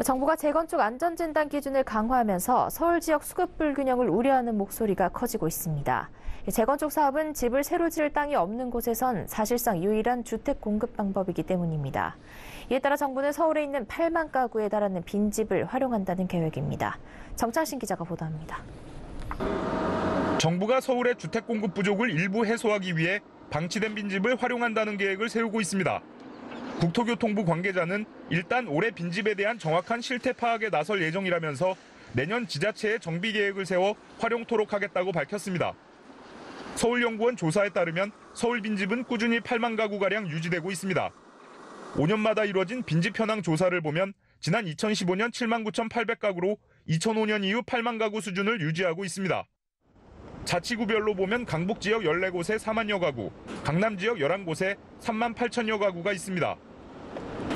정부가 재건축 안전진단 기준을 강화하면서 서울 지역 수급 불균형을 우려하는 목소리가 커지고 있습니다. 재건축 사업은 집을 새로 지을 땅이 없는 곳에선 사실상 유일한 주택 공급 방법이기 때문입니다. 이에 따라 정부는 서울에 있는 8만 가구에 달하는 빈집을 활용한다는 계획입니다. 정창신 기자가 보도합니다. 정부가 서울의 주택 공급 부족을 일부 해소하기 위해 방치된 빈집을 활용한다는 계획을 세우고 있습니다. 국토교통부 관계자는 일단 올해 빈집에 대한 정확한 실태 파악에 나설 예정이라면서 내년 지자체에 정비 계획을 세워 활용토록 하겠다고 밝혔습니다. 서울연구원 조사에 따르면 서울 빈집은 꾸준히 8만 가구가량 유지되고 있습니다. 5년마다 이루어진 빈집 현황 조사를 보면 지난 2015년 7만 9,800가구로 2005년 이후 8만 가구 수준을 유지하고 있습니다. 자치구별로 보면 강북 지역 14곳에 4만여 가구, 강남 지역 11곳에 3만 8천여 가구가 있습니다.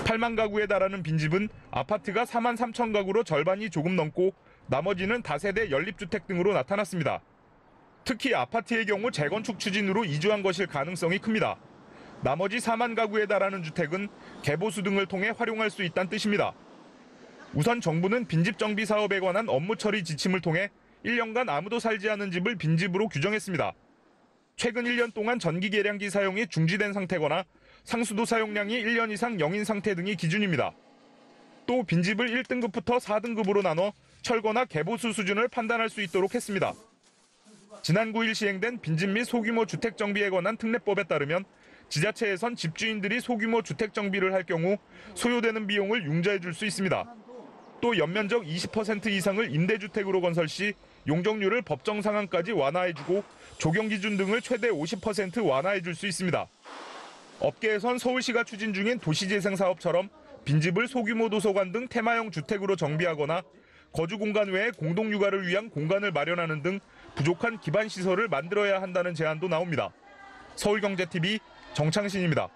8만 가구에 달하는 빈집은 아파트가 4만 3천 가구로 절반이 조금 넘고 나머지는 다세대 연립주택 등으로 나타났습니다. 특히 아파트의 경우 재건축 추진으로 이주한 것일 가능성이 큽니다. 나머지 4만 가구에 달하는 주택은 개보수 등을 통해 활용할 수 있다는 뜻입니다. 우선 정부는 빈집 정비 사업에 관한 업무 처리 지침을 통해 1년간 아무도 살지 않은 집을 빈집으로 규정했습니다. 최근 1년 동안 전기 계량기 사용이 중지된 상태거나 상수도 사용량이 1년 이상 영인 상태 등이 기준입니다. 또 빈집을 1등급부터 4등급으로 나눠 철거나 개보수 수준을 판단할 수 있도록 했습니다. 지난 9일 시행된 빈집 및 소규모 주택 정비에 관한 특례법에 따르면 지자체에선 집주인들이 소규모 주택 정비를 할 경우 소요되는 비용을 융자해 줄 수 있습니다. 또 연면적 20% 이상을 임대주택으로 건설 시 용적률을 법정 상한까지 완화해주고 조경 기준 등을 최대 50% 완화해줄 수 있습니다. 업계에선 서울시가 추진 중인 도시재생 사업처럼 빈집을 소규모 도서관 등 테마형 주택으로 정비하거나 거주 공간 외에 공동 육아를 위한 공간을 마련하는 등 부족한 기반 시설을 만들어야 한다는 제안도 나옵니다. 서울경제TV 정창신입니다.